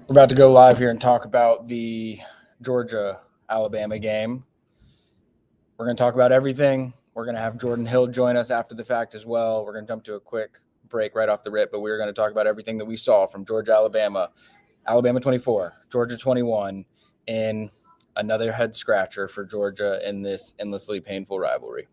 We're about to go live here and talk about the Georgia-Alabama game. We're going to talk about everything. We're going to have Jordan Hill join us after the fact as well. We're going to jump to a quick break right off the rip, but we're going to talk about everything that we saw from Georgia-Alabama. Alabama 24, Georgia 21, in another head scratcher for Georgia in this endlessly painful rivalry.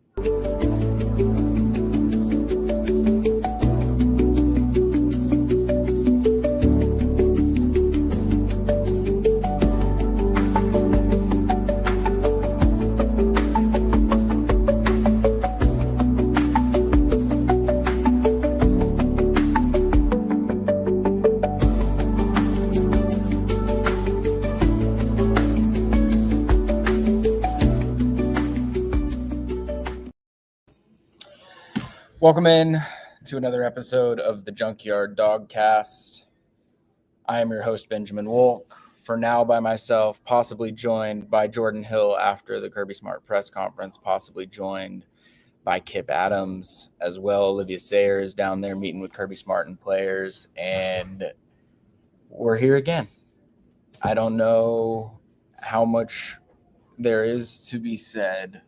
Welcome in to another episode of the Junkyard Dawgcast. I am your host, Benjamin Wolk, for now by myself, possibly joined by Jordan Hill after the Kirby Smart press conference, possibly joined by Kip Adams as well. Olivia Sayer is down there meeting with Kirby Smart and players, and we're here again. I don't know how much there is to be said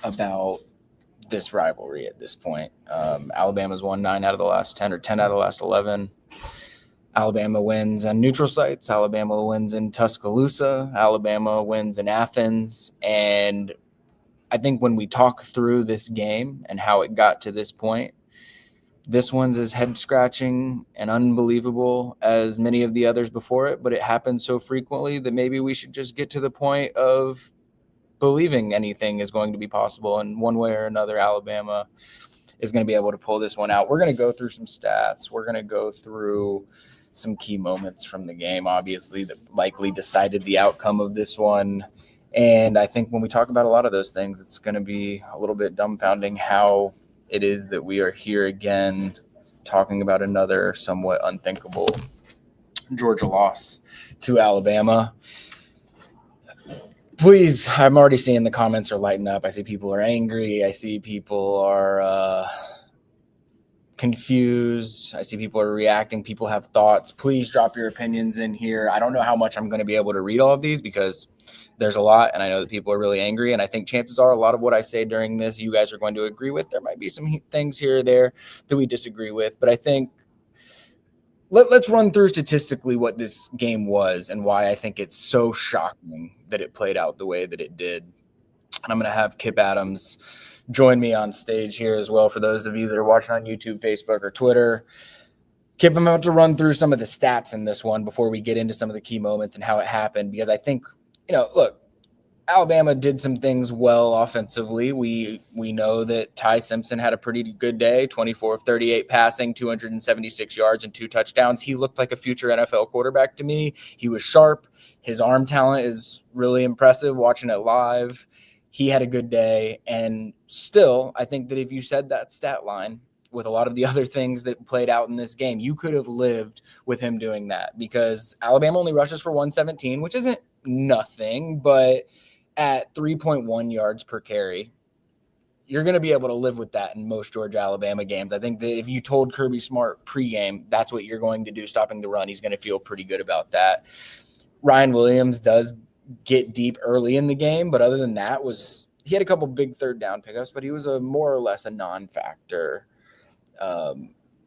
about this rivalry at this point. Alabama's won 9 out of the last 10 or 10 out of the last 11. Alabama wins on neutral sites. Alabama wins in Tuscaloosa. Alabama wins in Athens. And I think when we talk through this game and how it got to this point, this one's as head-scratching and unbelievable as many of the others before it, but it happens so frequently that maybe we should just get to the point of believing anything is going to be possible, and one way or another, Alabama is going to be able to pull this one out. We're going to go through some stats. We're going to go through some key moments from the game, obviously, that likely decided the outcome of this one. And I think when we talk about a lot of those things, it's going to be a little bit dumbfounding how it is that we are here again talking about another somewhat unthinkable Georgia loss to Alabama. Please, I'm already seeing the comments are lighting up. I see people are angry. I see people are confused. I see people are reacting. People have thoughts. Please drop your opinions in here. I don't know how much I'm going to be able to read all of these because there's a lot, and I know that people are really angry, and I think chances are a lot of what I say during this you guys are going to agree with. There might be some things here or there that we disagree with, but I think Let's run through statistically what this game was and why I think it's so shocking that it played out the way that it did. And I'm going to have Kip Adams join me on stage here as well for those of you that are watching on YouTube, Facebook, or Twitter. Kip, I'm about to run through some of the stats in this one before we get into some of the key moments and how it happened, because I think, look, Alabama did some things well offensively. We know that Ty Simpson had a pretty good day, 24 of 38 passing, 276 yards and 2 touchdowns. He looked like a future NFL quarterback to me. He was sharp. His arm talent is really impressive watching it live. He had a good day. And still, I think that if you said that stat line with a lot of the other things that played out in this game, you could have lived with him doing that, because Alabama only rushes for 117, which isn't nothing, but at 3.1 yards per carry, you're going to be able to live with that in most Georgia-Alabama games. I think that if you told Kirby Smart pregame that's what you're going to do, stopping the run, he's going to feel pretty good about that. Ryan Williams does get deep early in the game, but other than that, he had a couple big third down pickups, but he was a more or less a non-factor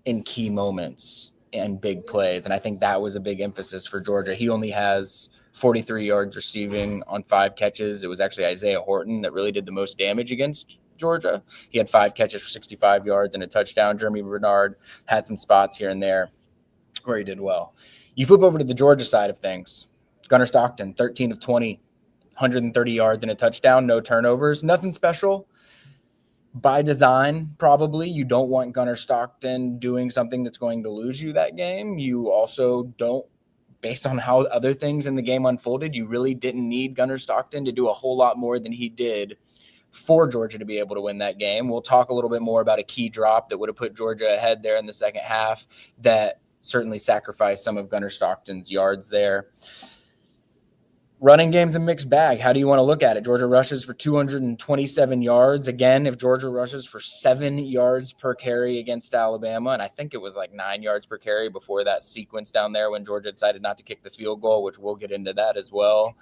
in key moments and big plays, and I think that was a big emphasis for Georgia. He only has 43 yards receiving on 5 catches. It was actually Isaiah Horton that really did the most damage against Georgia. He had 5 catches for 65 yards and a touchdown. Jeremy Bernard had some spots here and there where he did well. You flip over to the Georgia side of things. Gunnar Stockton, 13 of 20, 130 yards and a touchdown, no turnovers, nothing special. By design, probably. You don't want Gunnar Stockton doing something that's going to lose you that game. You also don't, based on how other things in the game unfolded, you really didn't need Gunnar Stockton to do a whole lot more than he did for Georgia to be able to win that game. We'll talk a little bit more about a key drop that would have put Georgia ahead there in the second half that certainly sacrificed some of Gunnar Stockton's yards there. Running game's a mixed bag. How do you want to look at it? Georgia rushes for 227 yards. Again, if Georgia rushes for 7 yards per carry against Alabama, and I think it was like 9 yards per carry before that sequence down there when Georgia decided not to kick the field goal, which we'll get into that as well.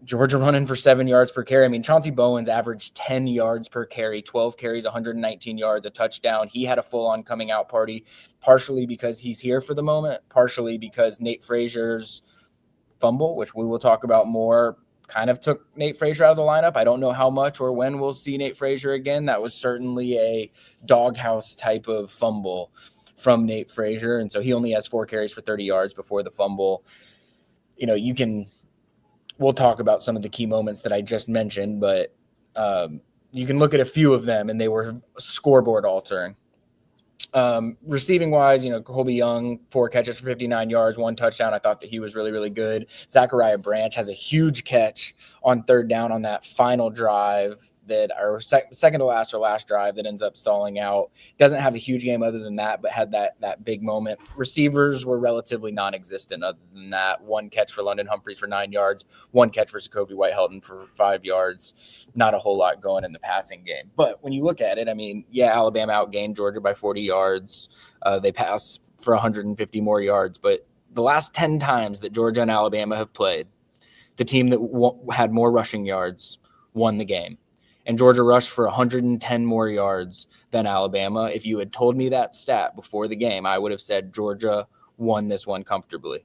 Georgia running for 7 yards per carry. I mean, Chauncey Bowens averaged 10 yards per carry, 12 carries, 119 yards, a touchdown. He had a full-on coming out party, partially because he's here for the moment, partially because Nate Frazier's fumble, which we will talk about more, kind of took Nate Frazier out of the lineup. I don't know how much or when we'll see Nate Frazier again. That was certainly a doghouse type of fumble from Nate Frazier. And so he only has 4 carries for 30 yards before the fumble. You know, we'll talk about some of the key moments that I just mentioned, but you can look at a few of them and they were scoreboard altering. Receiving wise, Colby Young, 4 catches for 59 yards, 1 touchdown. I thought that he was really, really good. Zachariah Branch has a huge catch on 3rd down on that final drive or second to last or last drive that ends up stalling out. Doesn't have a huge game other than that, but had that big moment. Receivers were relatively non-existent other than that. 1 catch for London Humphreys for 9 yards, 1 catch for Jacoby White-Helton for 5 yards. Not a whole lot going in the passing game. But when you look at it, I mean, yeah, Alabama outgained Georgia by 40 yards. They pass for 150 more yards. But the last 10 times that Georgia and Alabama have played, the team that had more rushing yards won the game. And Georgia rushed for 110 more yards than Alabama. If you had told me that stat before the game, I would have said Georgia won this one comfortably.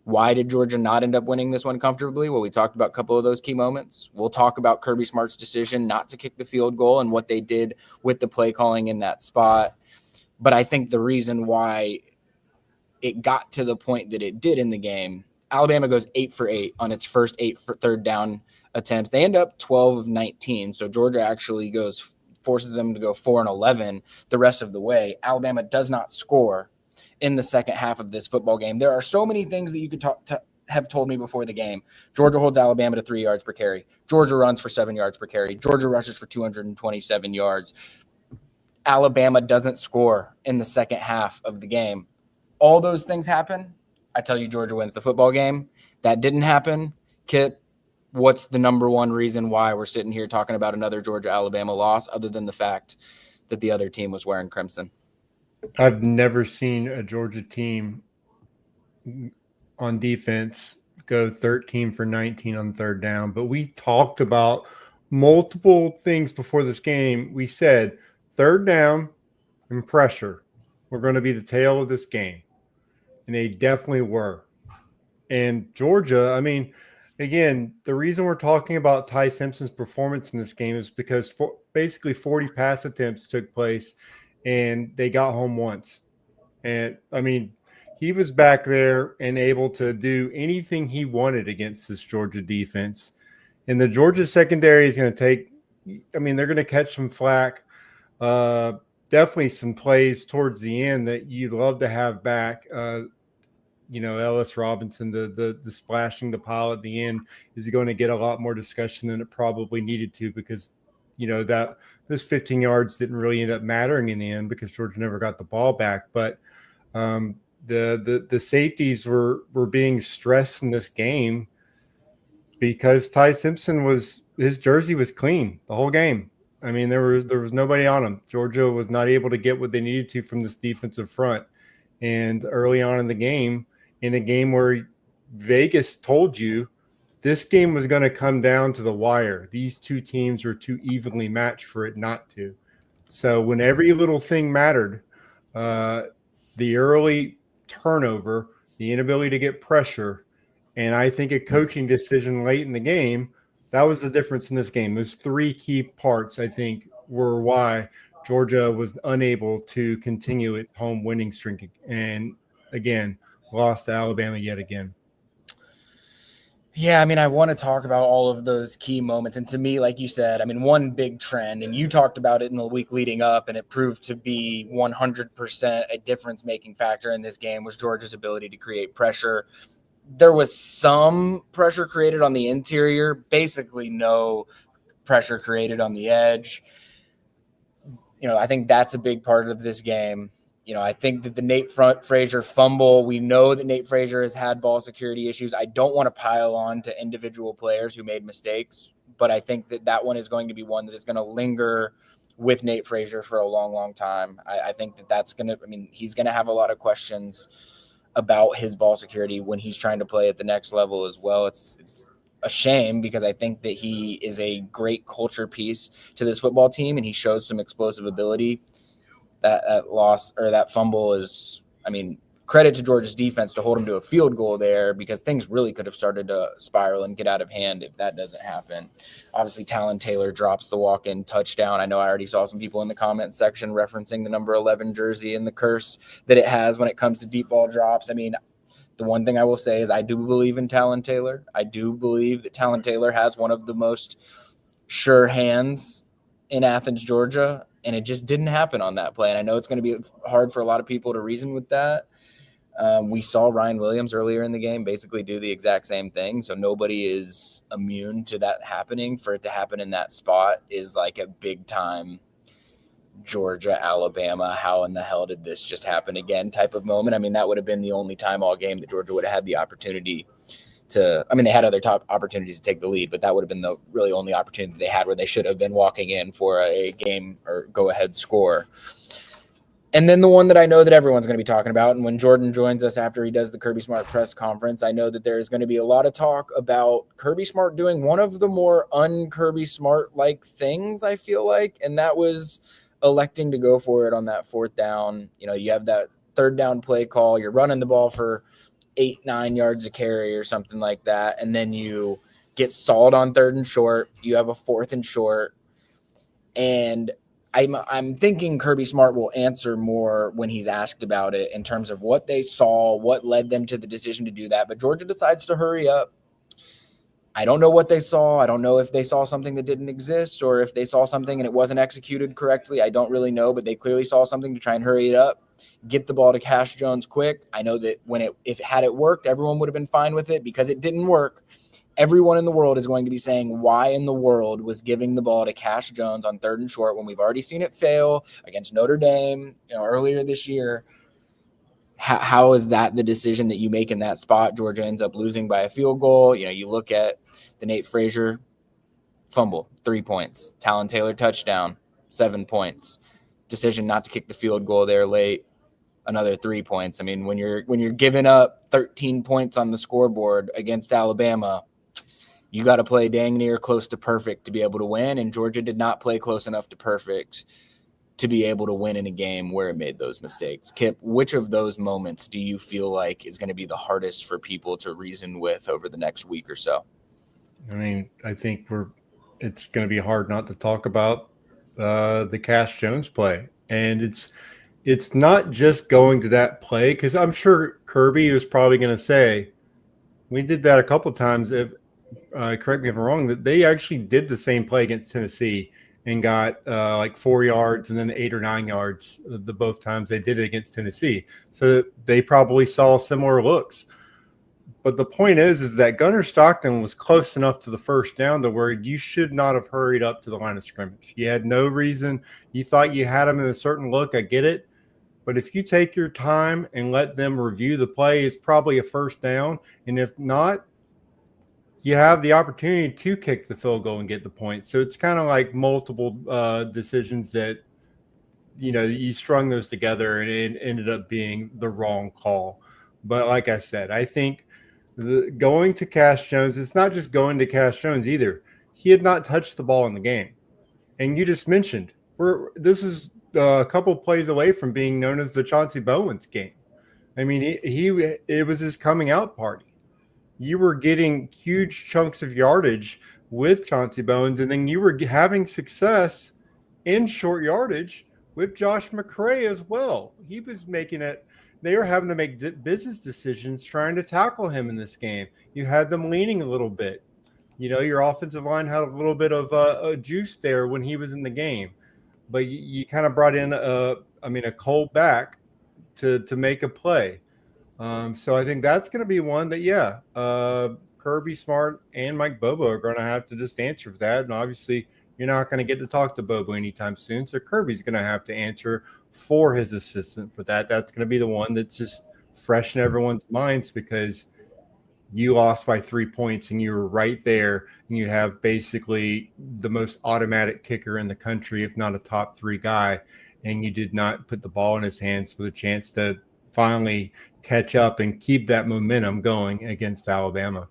Why did Georgia not end up winning this one comfortably? Well, we talked about a couple of those key moments. We'll talk about Kirby Smart's decision not to kick the field goal and what they did with the play calling in that spot. But I think the reason why it got to the point that it did in the game, Alabama goes 8 for 8 on its first 8 for 3rd down attempts. They end up 12 of 19. So Georgia actually forces them to go 4 and 11 the rest of the way. Alabama does not score in the second half of this football game. There are so many things that you could have told me before the game. Georgia holds Alabama to 3 yards per carry. Georgia runs for 7 yards per carry. Georgia rushes for 227 yards. Alabama doesn't score in the second half of the game. All those things happen. I tell you, Georgia wins the football game. That didn't happen. Kip, what's the number one reason why we're sitting here talking about another Georgia-Alabama loss other than the fact that the other team was wearing crimson? I've never seen a Georgia team on defense go 13 for 19 on 3rd down, but we talked about multiple things before this game. We said 3rd down and pressure were going to be the tail of this game, and they definitely were. And Georgia, I mean, again, the reason we're talking about Ty Simpson's performance in this game is because basically 40 pass attempts took place and they got home once. And I mean, he was back there and able to do anything he wanted against this Georgia defense. And the Georgia secondary is going to they're going to catch some flack. Definitely some plays towards the end that you'd love to have back. Ellis Robinson, the splashing the pile at the end is going to get a lot more discussion than it probably needed to, because that those 15 yards didn't really end up mattering in the end because Georgia never got the ball back. But the safeties were being stressed in this game because Ty Simpson his jersey was clean the whole game. I mean, there was nobody on him. Georgia was not able to get what they needed to from this defensive front. And early on in the game, in a game where Vegas told you this game was going to come down to the wire, these two teams were too evenly matched for it not to. So when every little thing mattered, the early turnover, the inability to get pressure, and I think a coaching decision late in the game, that was the difference in this game. Those 3 key parts, I think, were why Georgia was unable to continue its home winning streak, and again, lost to Alabama yet again. Yeah, I mean, I want to talk about all of those key moments. And to me, like you said, I mean, one big trend, and you talked about it in the week leading up, and it proved to be 100% a difference-making factor in this game, was Georgia's ability to create pressure. There was some pressure created on the interior, basically no pressure created on the edge. I think that's a big part of this game. I think that the Nate Frazier fumble, we know that Nate Frazier has had ball security issues. I don't want to pile on to individual players who made mistakes, but I think that one is going to be one that is going to linger with Nate Frazier for a long, long time. I think that's going to, he's going to have a lot of questions about his ball security when he's trying to play at the next level as well. It's a shame because I think that he is a great culture piece to this football team and he shows some explosive ability. That loss or that fumble is, credit to Georgia's defense to hold him to a field goal there because things really could have started to spiral and get out of hand if that doesn't happen. Obviously, Talon Taylor drops the walk-in touchdown. I know I already saw some people in the comment section referencing the number 11 jersey and the curse that it has when it comes to deep ball drops. The one thing I will say is I do believe in Talon Taylor. I do believe that Talon Taylor has one of the most sure hands in Athens, Georgia, and it just didn't happen on that play. And I know it's going to be hard for a lot of people to reason with that. We saw Ryan Williams earlier in the game basically do the exact same thing. So nobody is immune to that happening. For it to happen in that spot is like a big time Georgia, Alabama, how in the hell did this just happen again type of moment. That would have been the only time all game that Georgia would have had the opportunity to, they had other top opportunities to take the lead, but that would have been the really only opportunity they had where they should have been walking in for a game or go ahead score. And then the one that I know that everyone's going to be talking about, and when Jordan joins us after he does the Kirby Smart press conference, I know that there's going to be a lot of talk about Kirby Smart doing one of the more un-Kirby Smart-like things, I feel like, and that was electing to go for it on that fourth down. You have that third down play call, you're running the ball for 8-9 yards a carry or something like that, and then you get stalled on third and short. You have a fourth and short, and I'm thinking Kirby Smart will answer more when he's asked about it in terms of what they saw, what led them to the decision to do that. But Georgia decides to hurry up. I don't know what they saw. I don't know if they saw something that didn't exist or if they saw something and it wasn't executed correctly. I don't really know, but they clearly saw something to try and hurry it up, get the ball to Cash Jones quick. I know that if it worked, everyone would have been fine with it. Because it didn't work, everyone in the world is going to be saying, why in the world was giving the ball to Cash Jones on third and short when we've already seen it fail against Notre Dame, earlier this year? How is that the decision that you make in that spot? Georgia ends up losing by a field goal. You look at the Nate Frazier fumble, 3 points. Talon Taylor touchdown, 7 points. Decision not to kick the field goal there late, another 3 points. When you're giving up 13 points on the scoreboard against Alabama, you got to play dang near close to perfect to be able to win, and Georgia did not play close enough to perfect to be able to win in a game where it made those mistakes. Kip, which of those moments do you feel like is going to be the hardest for people to reason with over the next week or so? I think it's going to be hard not to talk about the Cash Jones play. And it's not just going to that play, because I'm sure Kirby is probably going to say, we did that a couple of times. If correct me if I'm wrong, that they actually did the same play against Tennessee and got 4 yards and then 8 or 9 yards the both times they did it against Tennessee. So they probably saw similar looks. But the point is that Gunnar Stockton was close enough to the first down to where you should not have hurried up to the line of scrimmage. You had no reason. You thought you had him in a certain look. I get it. But if you take your time and let them review the play, it's probably a first down. And if not, you have the opportunity to kick the field goal and get the point. So it's kind of like multiple decisions that, you strung those together and it ended up being the wrong call. But like I said, I think going to Cash Jones, it's not just going to Cash Jones either. He had not touched the ball in the game. And you just mentioned, this is a couple plays away from being known as the Chauncey Bowens game. It was his coming out party. You were getting huge chunks of yardage with Chauncey Bowens, and then you were having success in short yardage with Josh McCray as well. He was making it. They were having to make business decisions trying to tackle him in this game. You had them leaning a little bit. Your offensive line had a little bit of a juice there when he was in the game. But you kind of brought in a cold back to make a play. So I think that's going to be one that, Kirby Smart and Mike Bobo are going to have to just answer for that. And obviously, You're not going to get to talk to Bobo anytime soon. So Kirby's going to have to answer for his assistant for that. That's going to be the one that's just fresh in everyone's minds because you lost by 3 points and you were right there. And you have basically the most automatic kicker in the country, if not a top 3 guy. And you did not put the ball in his hands with a chance to finally catch up and keep that momentum going against Alabama.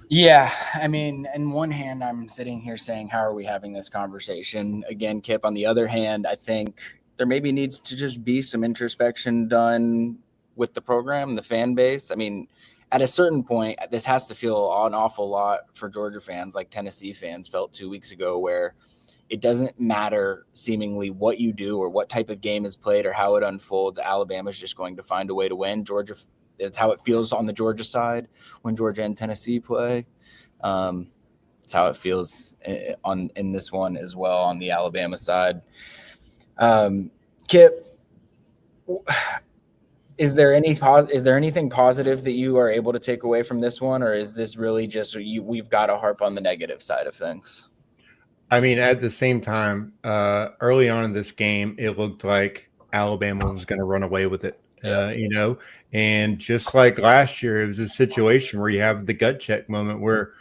Yeah, I mean, in one hand, I'm sitting here saying, how are we having this conversation? Again, Kip, on the other hand, I think there maybe needs to just be some introspection done with the program, the fan base. I mean, at a certain point, this has to feel an awful lot for Georgia fans like Tennessee fans felt 2 weeks ago, where it doesn't matter seemingly what you do or what type of game is played or how it unfolds. Alabama's just going to find a way to win. Georgia, it's how it feels on the Georgia side when Georgia and Tennessee play. It's how it feels in this one as well on the Alabama side. Kip, is there anything positive that you are able to take away from this one, or is this really just we've got to harp on the negative side of things? I mean, at the same time, early on in this game, it looked like Alabama was going to run away with it. And just like last year, it was a situation where you have the gut check moment where,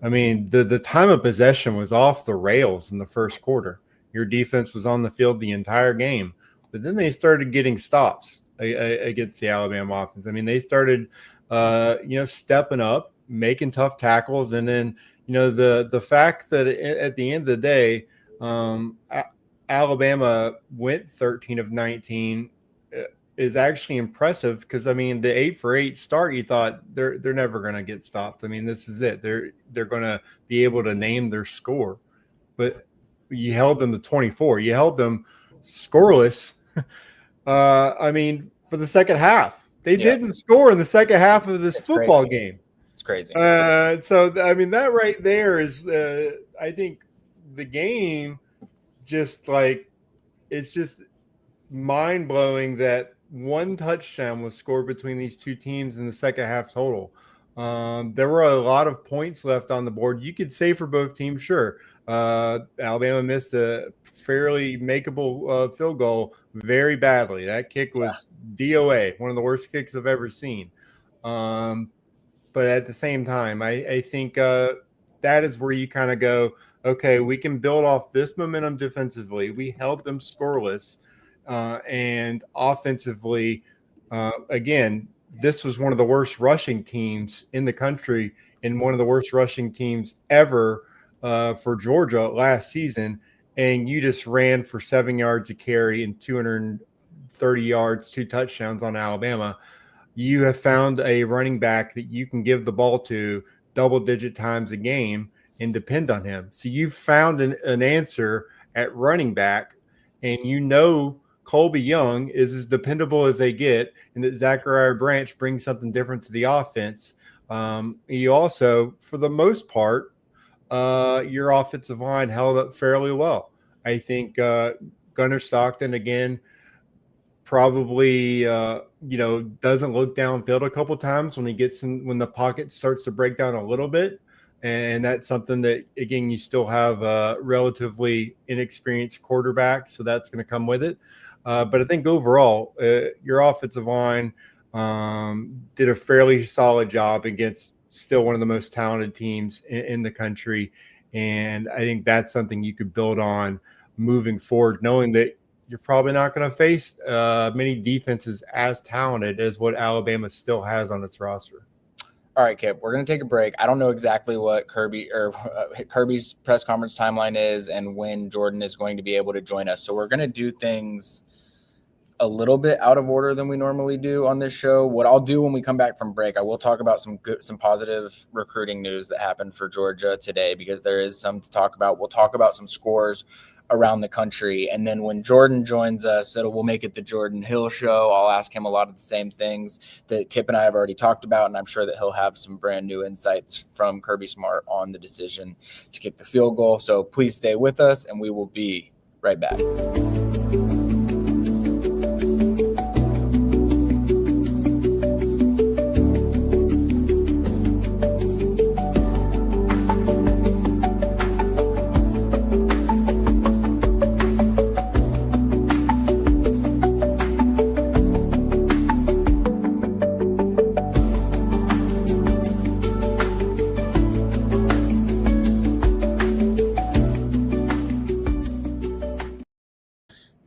I mean, the time of possession was off the rails in the first quarter. Your defense was on the field the entire game, but then they started getting stops against the Alabama offense. I mean, they started, stepping up, making tough tackles, and then, the fact that at the end of the day, Alabama went 13 of 19 is actually impressive because, I mean, the 8-for-8 start, you thought they're never going to get stopped. I mean, this is it. They're going to be able to name their score. But you held them to 24. You held them scoreless, I mean, for the second half. They didn't score in the second half of this football game. It's crazy. So, I mean, that right there is, I think the game just like, it's just mind-blowing that one touchdown was scored between these two teams in the second half total. There were a lot of points left on the board. You could say for both teams, sure. Alabama missed a fairly makeable field goal very badly. That kick was DOA, one of the worst kicks I've ever seen. But at the same time, I think that is where you kind of go, okay, we can build off this momentum defensively. We held them scoreless. And offensively, again, this was one of the worst rushing teams in the country and one of the worst rushing teams ever for Georgia last season. And you just ran for 7 yards a carry and 230 yards, 2 touchdowns on Alabama. You have found a running back that you can give the ball to double-digit times a game and depend on him. So you've found an answer at running back, and Colby Young is as dependable as they get, and that Zachariah Branch brings something different to the offense. You also, for the most part, your offensive line held up fairly well. I think Gunnar Stockton, again, probably doesn't look downfield a couple times when the pocket starts to break down a little bit. And that's something that, again, you still have a relatively inexperienced quarterback, so that's going to come with it. But I think overall, your offensive line did a fairly solid job against still one of the most talented teams in the country. And I think that's something you could build on moving forward, knowing that you're probably not going to face many defenses as talented as what Alabama still has on its roster. All right, Kip, we're going to take a break. I don't know exactly what Kirby's press conference timeline is and when Jordan is going to be able to join us. So we're going to do things a little bit out of order than we normally do on this show. What I'll do when we come back from break, I will talk about some positive recruiting news that happened for Georgia today, because there is some to talk about. We'll talk about some scores around the country. And then when Jordan joins us, we'll make it the Jordan Hill show. I'll ask him a lot of the same things that Kip and I have already talked about, and I'm sure that he'll have some brand new insights from Kirby Smart on the decision to kick the field goal. So please stay with us, and we will be right back.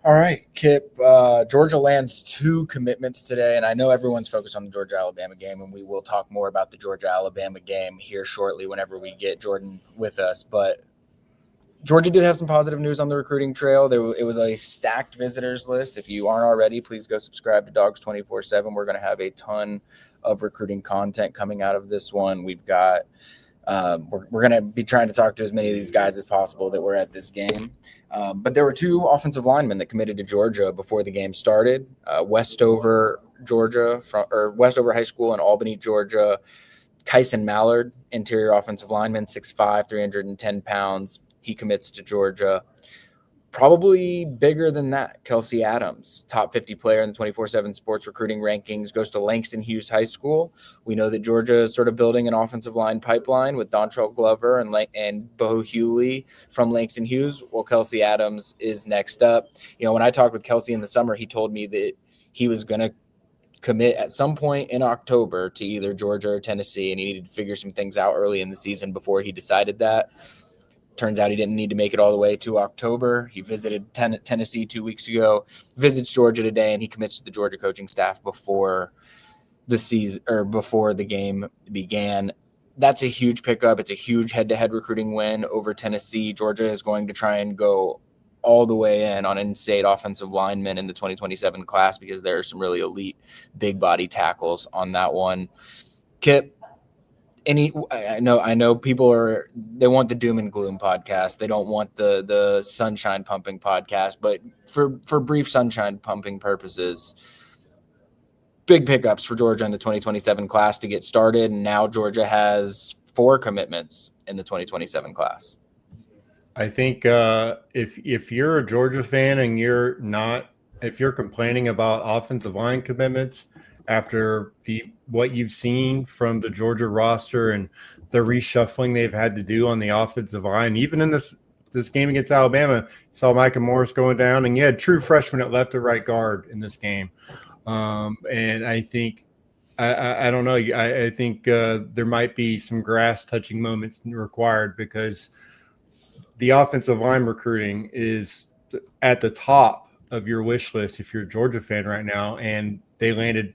All right, Kip. Georgia lands 2 commitments today, and I know everyone's focused on the Georgia-Alabama game, and we will talk more about the Georgia-Alabama game here shortly whenever we get Jordan with us. But Georgia did have some positive news on the recruiting trail. It was a stacked visitors list. If you aren't already, please go subscribe to Dogs 24/7. We're going to have a ton of recruiting content coming out of this one. We've got we're going to be trying to talk to as many of these guys as possible that were at this game. But there were 2 offensive linemen that committed to Georgia before the game started. Westover, Georgia, Westover High School in Albany, Georgia. Kyson Mallard, interior offensive lineman, 6'5", 310 pounds. He commits to Georgia. Probably bigger than that, Kelsey Adams, top 50 player in the 24/7 sports recruiting rankings, goes to Langston Hughes High School. We know that Georgia is sort of building an offensive line pipeline with Dontrell Glover and Bo Hewley from Langston Hughes. Well, Kelsey Adams is next up. You know, when I talked with Kelsey in the summer, he told me that he was going to commit at some point in October to either Georgia or Tennessee, and he needed to figure some things out early in the season before he decided that. Turns out he didn't need to make it all the way to October. He visited Tennessee 2 weeks ago, visits Georgia today, and he commits to the Georgia coaching staff before the season or before the game began. That's a huge pickup. It's a huge head-to-head recruiting win over Tennessee. Georgia is going to try and go all the way in on in-state offensive linemen in the 2027 class because there are some really elite big body tackles on that one. Kip, I know people they want the doom and gloom podcast. They don't want the sunshine pumping podcast, but for brief sunshine pumping purposes, big pickups for Georgia in the 2027 class to get started. And now Georgia has 4 commitments in the 2027 class. I think if you're a Georgia fan and if you're complaining about offensive line commitments after what you've seen from the Georgia roster and the reshuffling they've had to do on the offensive line, even in this game against Alabama, you saw Micah Morris going down, and you had true freshmen at left or right guard in this game. And I think I don't know. I think there might be some grass touching moments required because the offensive line recruiting is at the top of your wish list if you're a Georgia fan right now, and they landed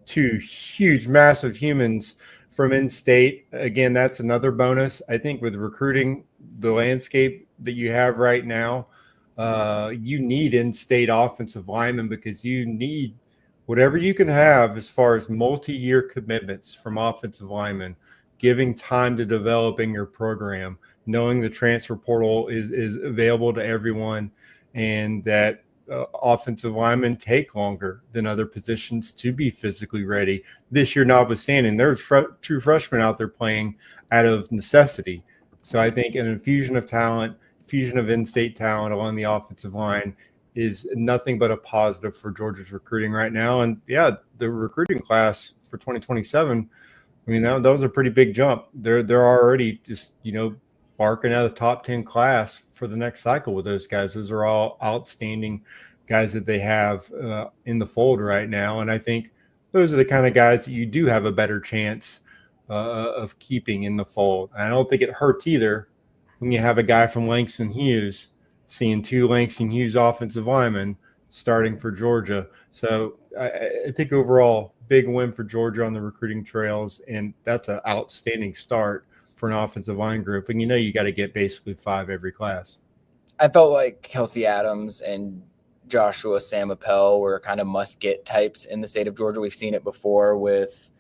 2 huge, massive humans from in-state. Again, that's another bonus. I think with recruiting, the landscape that you have right now, you need in-state offensive linemen because you need whatever you can have as far as multi-year commitments from offensive linemen, giving time to developing your program, knowing the transfer portal is available to everyone, and that offensive linemen take longer than other positions to be physically ready. This year notwithstanding, there's true freshmen out there playing out of necessity. So I think an infusion of talent, fusion of in-state talent along the offensive line is nothing but a positive for Georgia's recruiting right now. And yeah, the recruiting class for 2027, I mean, that was a pretty big jump. They're already just, barking out of the top 10 class for the next cycle with those guys. Those are all outstanding guys that they have in the fold right now. And I think those are the kind of guys that you do have a better chance of keeping in the fold. And I don't think it hurts either when you have a guy from Langston Hughes, seeing 2 Langston Hughes offensive linemen starting for Georgia. So I think overall, big win for Georgia on the recruiting trails, and that's an outstanding start for an offensive line group. And you got to get basically 5 every class. I felt like Kelsey Adams and Joshua Sam Appel were kind of must-get types in the state of Georgia. We've seen it before with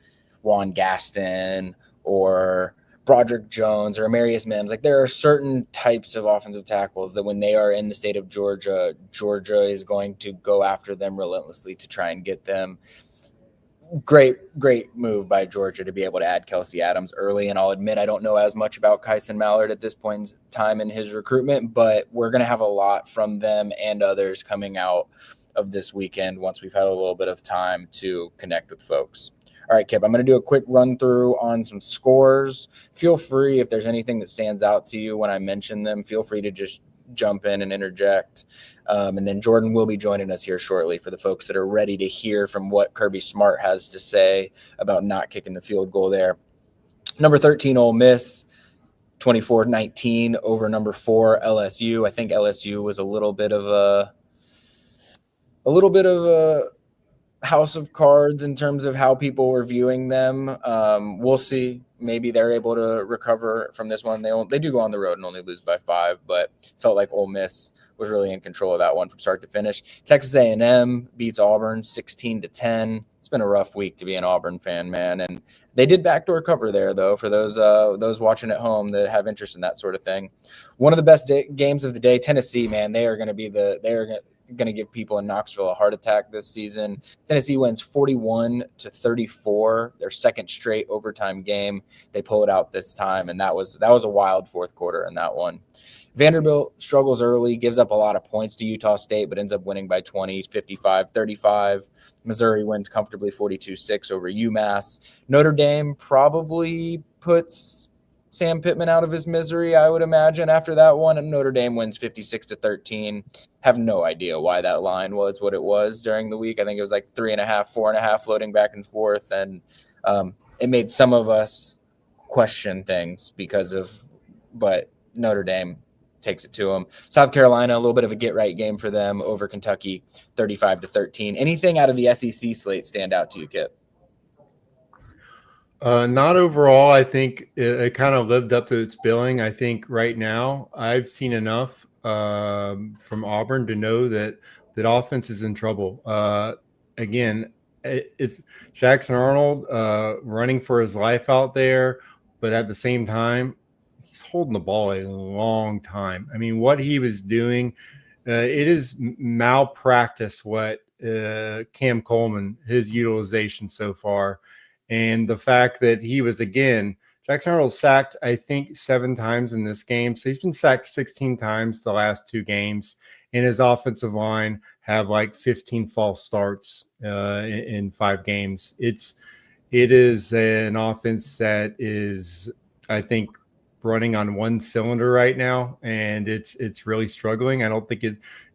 Juan Gaston or Broderick Jones or Amarius Mims. Like, there are certain types of offensive tackles that when they are in the state of Georgia, Georgia is going to go after them relentlessly to try and get them. Great move by Georgia to be able to add Kelsey Adams early. And I'll admit I don't know as much about Kyson Mallard at this point in time in his recruitment, but we're going to have a lot from them and others coming out of this weekend once we've had a little bit of time to connect with folks. All right, Kip, I'm going to do a quick run through on some scores. Feel free, if there's anything that stands out to you when I mention them, feel free to just jump in and interject. And then Jordan will be joining us here shortly for the folks that are ready to hear from what Kirby Smart has to say about not kicking the field goal there. Number 13, Ole Miss, 24-19 over number 4, LSU. I think LSU was a little bit of a a little bit of a house of cards in terms of how people were viewing them. We'll see. Maybe they're able to recover from this one. They do go on the road and only lose by 5, but felt like Ole Miss was really in control of that one from start to finish. Texas A&M beats Auburn 16-10. It's been a rough week to be an Auburn fan, man. And they did backdoor cover there, though, for those watching at home that have interest in that sort of thing. One of the best games of the day, Tennessee, man. They are going to give people in Knoxville a heart attack this season. Tennessee wins 41-34, their second straight overtime game. They pull it out this time, and that was a wild fourth quarter in that one. Vanderbilt struggles early, gives up a lot of points to Utah State, but ends up winning by 20, 55-35. Missouri wins comfortably 42-6 over UMass. Notre Dame probably puts Sam Pittman out of his misery, I would imagine, after that one. And Notre Dame wins 56-13. Have no idea why that line was what it was during the week. I think it was like 3.5, 4.5 floating back and forth. And it made some of us question things but Notre Dame takes it to them. South Carolina, a little bit of a get-right game for them over Kentucky, 35-13. Anything out of the SEC slate stand out to you, Kip? Not overall. I think it kind of lived up to its billing. I think right now I've seen enough from Auburn to know that offense is in trouble. Again, it's Jackson Arnold running for his life out there, but at the same time, he's holding the ball a long time. I mean, what he was doing, it is malpractice what Cam Coleman, his utilization so far. And the fact that he was, again, Jackson Arnold sacked, I think, 7 times in this game. So he's been sacked 16 times the last 2 games. And his offensive line have like 15 false starts in 5 games. It is an offense that is, I think, running on one cylinder right now, and it's really struggling. I don't think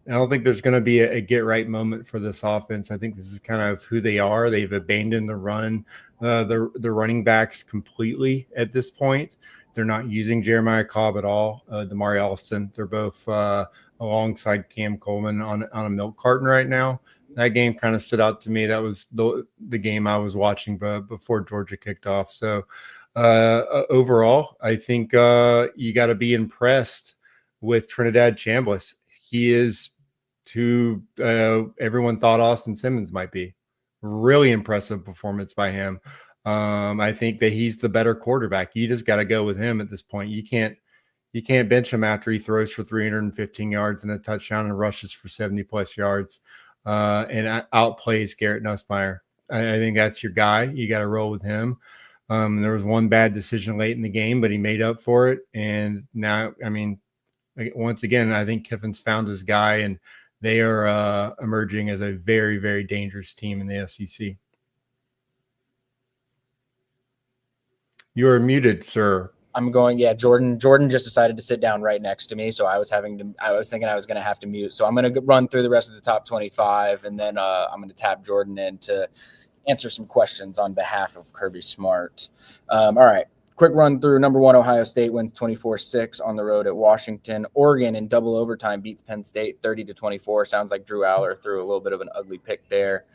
there's going to be a get right moment for this offense. I think this is kind of who they are. They've abandoned the run, the running backs completely at this point. They're not using Jeremiah Cobb at all. Damari Alston, they're both alongside Cam Coleman on a milk carton right now. That game kind of stood out to me. That was the game I was watching before Georgia kicked off. So overall, I think you got to be impressed with Trinidad Chambliss. He is who everyone thought Austin Simmons might be. Really impressive performance by him. I think that he's the better quarterback. You just got to go with him at this point. You can't bench him after he throws for 315 yards and a touchdown and rushes for 70+ yards and outplays Garrett Nussmeier. I think that's your guy. You got to roll with him. There was one bad decision late in the game, but he made up for it. And now, I mean, once again, I think Kiffin's found his guy, and they are emerging as a very, very dangerous team in the SEC. You are muted, sir. I'm going, yeah, Jordan just decided to sit down right next to me, so I was thinking I was going to have to mute. So I'm going to run through the rest of the top 25, and then I'm going to tap Jordan in to answer some questions on behalf of Kirby Smart. All right. Quick run through. Number 1, Ohio State wins 24-6 on the road at Washington. Oregon in double overtime beats Penn State 30-24. Sounds like Drew Aller threw a little bit of an ugly pick there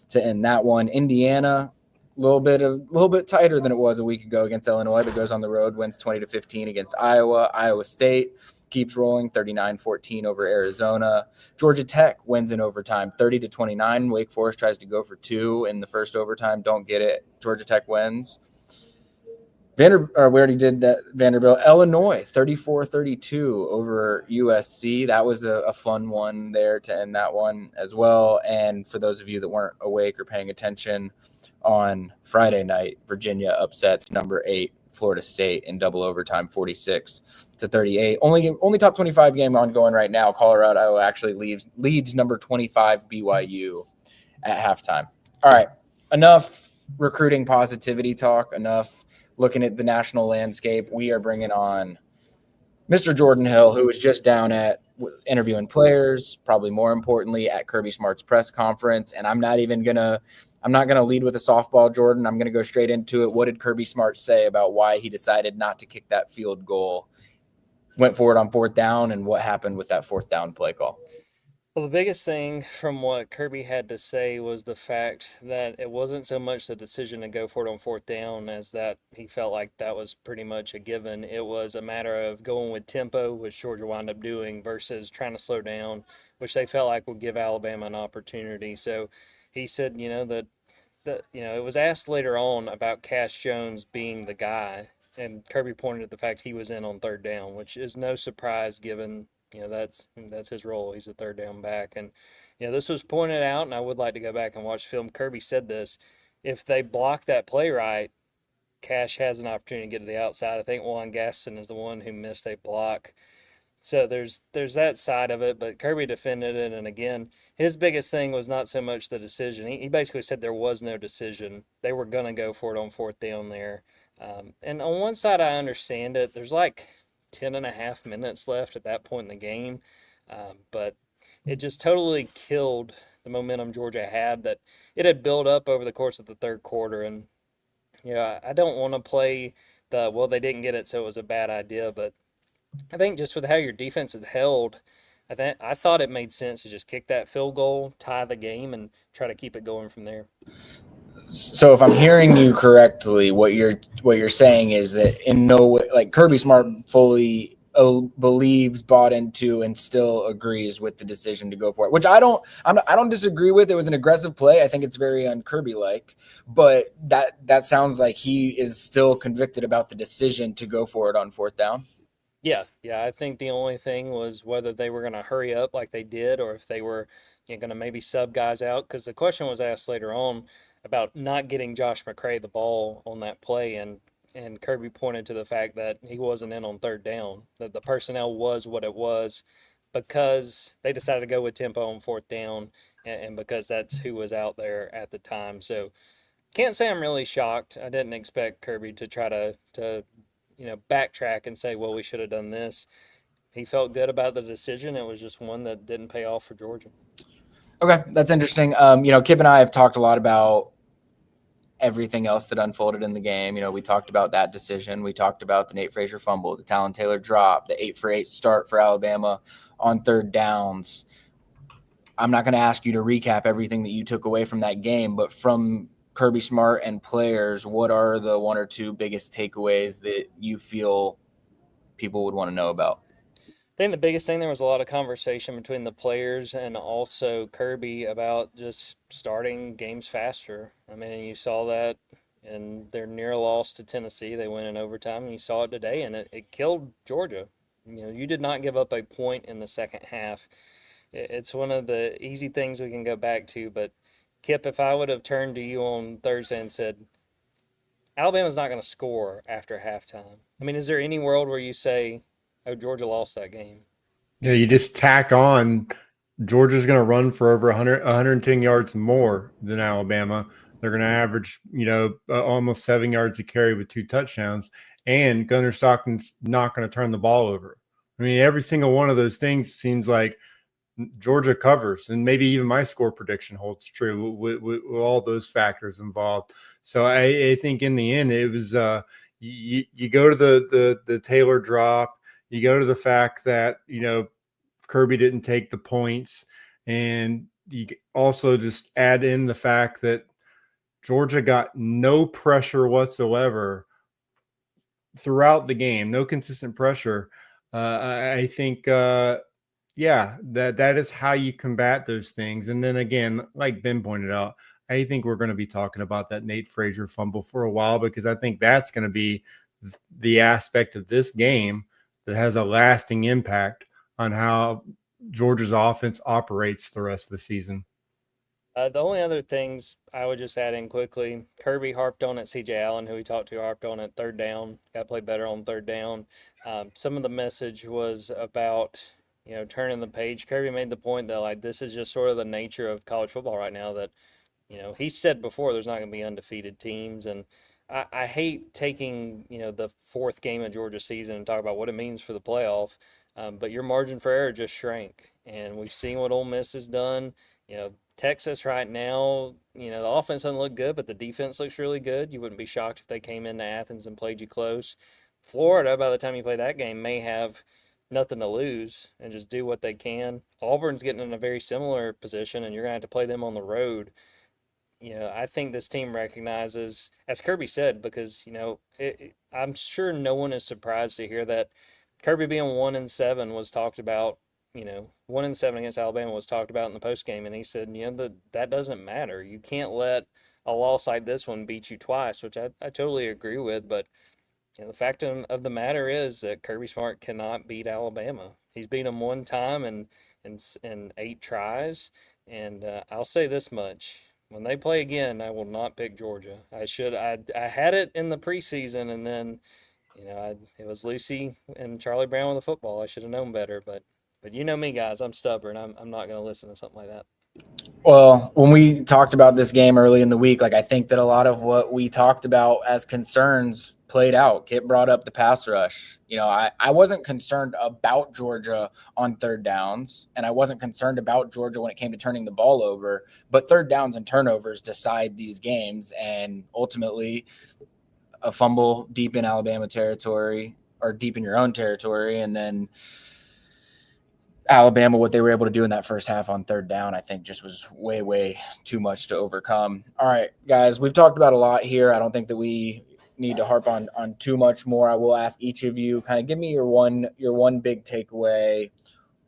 to end that one. Indiana, a little bit tighter than it was a week ago against Illinois, but goes on the road, wins 20-15 against Iowa. Iowa State keeps rolling, 39-14 over Arizona. Georgia Tech wins in overtime, 30-29. Wake Forest tries to go for 2 in the first overtime. Don't get it. Georgia Tech wins. We already did that. Vanderbilt, Illinois, 34-32 over USC. That was a fun one there to end that one as well. And for those of you that weren't awake or paying attention, on Friday night, Virginia upsets number 8 Florida State in double overtime, 46-38. Only top 25 game ongoing right now. Colorado actually leads number 25 BYU at halftime. All right, enough recruiting positivity talk. Enough looking at the national landscape. We are bringing on Mr. Jordan Hill, who was just down at interviewing players, probably more importantly at Kirby Smart's press conference. And I'm not going to lead with a softball, Jordan. I'm going to go straight into it. What did Kirby Smart say about why he decided not to kick that field goal, went forward on 4th down, and what happened with that 4th down play call? Well, the biggest thing from what Kirby had to say was the fact that it wasn't so much the decision to go for it on fourth down as that he felt like that was pretty much a given. It was a matter of going with tempo, which Georgia wound up doing, versus trying to slow down, which they felt like would give Alabama an opportunity. So he said, it was asked later on about Cash Jones being the guy, and Kirby pointed at the fact he was in on third down, which is no surprise given that's his role. He's a third down back, and this was pointed out, and I would like to go back and watch film. Kirby said this: if they block that play right, Cash has an opportunity to get to the outside. I think Juan Gaston is the one who missed a block, so there's that side of it, but Kirby defended it, and again, his biggest thing was not so much the decision. He basically said there was no decision. They were gonna go for it on fourth down there. And on one side, I understand it. There's like 10 and a half minutes left at that point in the game, but it just totally killed the momentum Georgia had that it had built up over the course of the third quarter. And I don't want to play well, they didn't get it, so it was a bad idea, but I think just with how your defense had held, I thought it made sense to just kick that field goal, tie the game, and try to keep it going from there. So if I'm hearing you correctly, what you're saying is that in no way, like Kirby Smart fully believes, bought into, and still agrees with the decision to go for it, which I don't disagree with. It was an aggressive play. I think it's very un-Kirby like, but that sounds like he is still convicted about the decision to go for it on fourth down. Yeah. I think the only thing was whether they were going to hurry up like they did, or if they were going to maybe sub guys out. Because the question was asked later on about not getting Josh McCray the ball on that play, and Kirby pointed to the fact that he wasn't in on third down. That the personnel was what it was because they decided to go with tempo on fourth down, and because that's who was out there at the time. So can't say I'm really shocked. I didn't expect Kirby to try to backtrack and say, well, we should have done this. He felt good about the decision. It was just one that didn't pay off for Georgia. Okay, that's interesting. Kip and I have talked a lot about everything else that unfolded in the game. We talked about that decision. We talked about the Nate Frazier fumble, the Talon Taylor drop, the 8-for-8 start for Alabama on third downs. I'm not going to ask you to recap everything that you took away from that game, but from Kirby Smart and players, what are the one or two biggest takeaways that you feel people would want to know about? I think the biggest thing, there was a lot of conversation between the players and also Kirby about just starting games faster. I mean, you saw that in their near loss to Tennessee. They went in overtime, and you saw it today, and it killed Georgia. You did not give up a point in the second half. It's one of the easy things we can go back to, but Kip, if I would have turned to you on Thursday and said, Alabama's not going to score after halftime. I mean, is there any world where you say, oh, Georgia lost that game? You just tack on Georgia's going to run for over 110 yards more than Alabama. They're going to average, almost 7 yards a carry with 2 touchdowns. And Gunnar Stockton's not going to turn the ball over. I mean, every single one of those things seems like Georgia covers, and maybe even my score prediction holds true with all those factors involved. So I think in the end, it was you go to the Taylor drop, you go to the fact that Kirby didn't take the points, and you also just add in the fact that Georgia got no pressure whatsoever throughout the game, no consistent pressure. I think that is how you combat those things. And then again, like Ben pointed out, I think we're going to be talking about that Nate Frazier fumble for a while, because I think that's going to be the aspect of this game that has a lasting impact on how Georgia's offense operates the rest of the season. The only other things I would just add in quickly, Kirby harped on it. CJ Allen, who we talked to, harped on it. Third down, got to play better on third down. Some of the message was about turning the page. Kirby made the point that like this is just sort of the nature of college football right now. That he said before there's not going to be undefeated teams, and I hate taking the fourth game of Georgia season and talk about what it means for the playoff. But your margin for error just shrank, and we've seen what Ole Miss has done. Texas right now, the offense doesn't look good, but the defense looks really good. You wouldn't be shocked if they came into Athens and played you close. Florida, by the time you play that game, may have nothing to lose and just do what they can. Auburn's getting in a very similar position, and you're going to have to play them on the road. I think this team recognizes, as Kirby said, because I'm sure no one is surprised to hear that Kirby being 1-7 was talked about. 1-7 against Alabama was talked about in the post game, and he said, that doesn't matter. You can't let a loss like this one beat you twice, which I totally agree with. But the fact of the matter is that Kirby Smart cannot beat Alabama. He's beat them one time in 8 tries, and I'll say this much. When they play again, I will not pick Georgia. I had it in the preseason, and then, it was Lucy and Charlie Brown with the football. I should have known better, but you know me, guys. I'm stubborn. I'm not going to listen to something like that. Well, when we talked about this game early in the week, I think that a lot of what we talked about as concerns played out. Kit brought up the pass rush. I wasn't concerned about Georgia on third downs, and I wasn't concerned about Georgia when it came to turning the ball over, but third downs and turnovers decide these games, and ultimately a fumble deep in Alabama territory or deep in your own territory, and then Alabama, what they were able to do in that first half on third down, I think just was way, way too much to overcome. All right, guys, we've talked about a lot here. I don't think that we need to harp on too much more. I will ask each of you, kind of give me your one big takeaway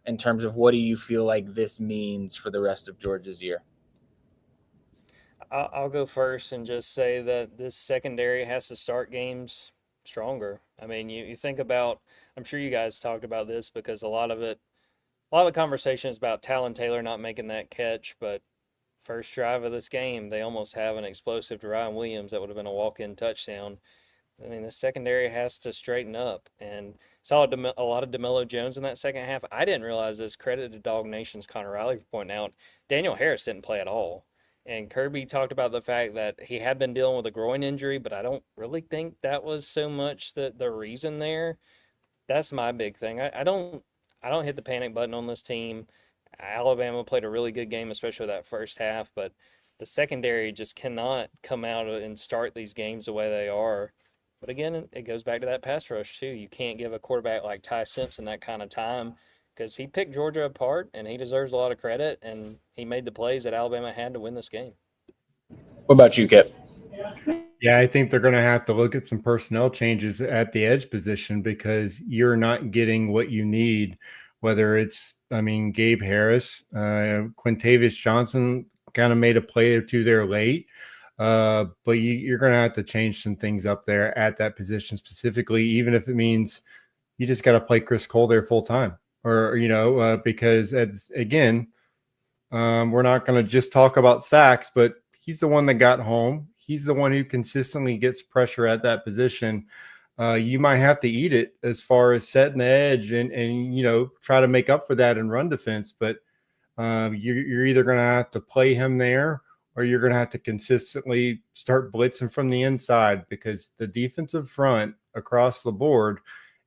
in terms of what do you feel like this means for the rest of Georgia's year? I'll go first and just say that this secondary has to start games stronger. I mean, you think about, I'm sure you guys talked about this because a lot of the conversation is about Talon Taylor not making that catch, but first drive of this game, they almost have an explosive to Ryan Williams that would have been a walk-in touchdown. I mean, the secondary has to straighten up, and saw a lot of DeMello Jones in that second half. I didn't realize this. Credit to Dog Nation's Connor Riley for pointing out Daniel Harris didn't play at all. And Kirby talked about the fact that he had been dealing with a groin injury, but I don't really think that was so much the reason there. That's my big thing. I don't hit the panic button on this team. Alabama played a really good game, especially that first half, but the secondary just cannot come out and start these games the way they are. But again, it goes back to that pass rush too. You can't give a quarterback like Ty Simpson that kind of time because he picked Georgia apart and he deserves a lot of credit, and he made the plays that Alabama had to win this game. What about you, Kip? Yeah, I think they're going to have to look at some personnel changes at the edge position because you're not getting what you need, whether it's, Gabe Harris, Quintavious Johnson kind of made a play or two there late. But you're going to have to change some things up there at that position specifically, even if it means you just got to play Chris Cole there full time because we're not going to just talk about sacks, but he's the one that got home. He's the one who consistently gets pressure at that position. You might have to eat it as far as setting the edge and try to make up for that in run defense. But you're either going to have to play him there or you're going to have to consistently start blitzing from the inside because the defensive front across the board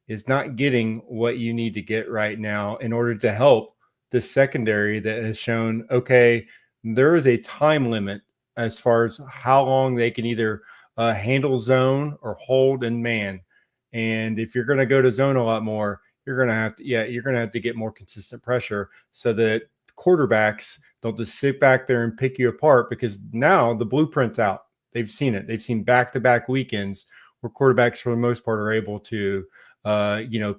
is not getting what you need to get right now in order to help the secondary that has shown, okay, there is a time limit as far as how long they can either handle zone or hold and man. And if you're going to go to zone a lot more, you're going to have to get more consistent pressure so that quarterbacks don't just sit back there and pick you apart because now the blueprint's out. They've seen it. They've seen back-to-back weekends where quarterbacks for the most part are able to,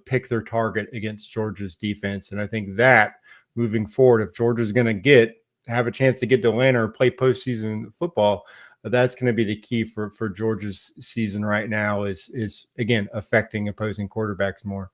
pick their target against Georgia's defense. And I think that moving forward, if Georgia's going to have a chance to get to Atlanta or play postseason football, that's going to be the key for Georgia's season right now is again affecting opposing quarterbacks more.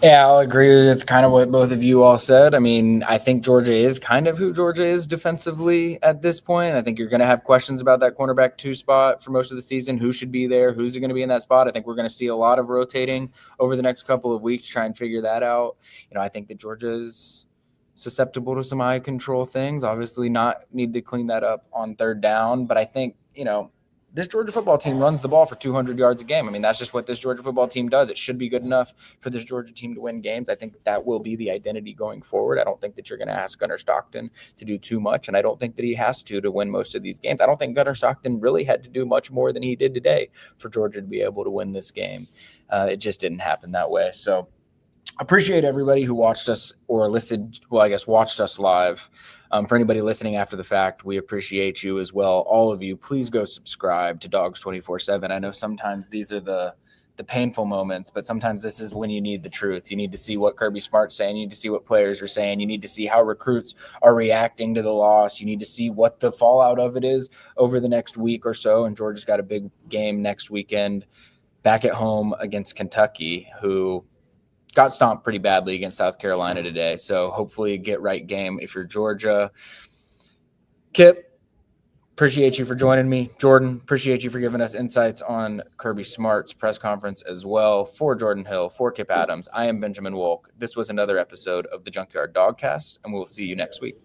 Yeah, I'll agree with kind of what both of you all said. I think Georgia is kind of who Georgia is defensively at this point. I think you're going to have questions about that cornerback 2 spot for most of the season. Who should be there? Who's going to be in that spot? I think we're going to see a lot of rotating over the next couple of weeks to try and figure that out. I think that Georgia is susceptible to some eye control things. Obviously not need to clean that up on third down, but I think, this Georgia football team runs the ball for 200 yards a game. That's just what this Georgia football team does. It should be good enough for this Georgia team to win games. I think that will be the identity going forward. I don't think that you're going to ask Gunnar Stockton to do too much, and I don't think that he has to win most of these games. I don't think Gunnar Stockton really had to do much more than he did today for Georgia to be able to win this game. It just didn't happen that way. So appreciate everybody who watched us or listened. Well, I guess watched us live. For anybody listening after the fact, we appreciate you as well. All of you, please go subscribe to Dogs 24/7. I know sometimes these are the painful moments, but sometimes this is when you need the truth. You need to see what Kirby Smart's saying. You need to see what players are saying. You need to see how recruits are reacting to the loss. You need to see what the fallout of it is over the next week or so. And Georgia's got a big game next weekend back at home against Kentucky, who got stomped pretty badly against South Carolina today. So hopefully get right game if you're Georgia. Kip, appreciate you for joining me. Jordan, appreciate you for giving us insights on Kirby Smart's press conference as well. For Jordan Hill, for Kip Adams, I am Benjamin Wolk. This was another episode of the Junkyard Dawgcast, and we'll see you next week.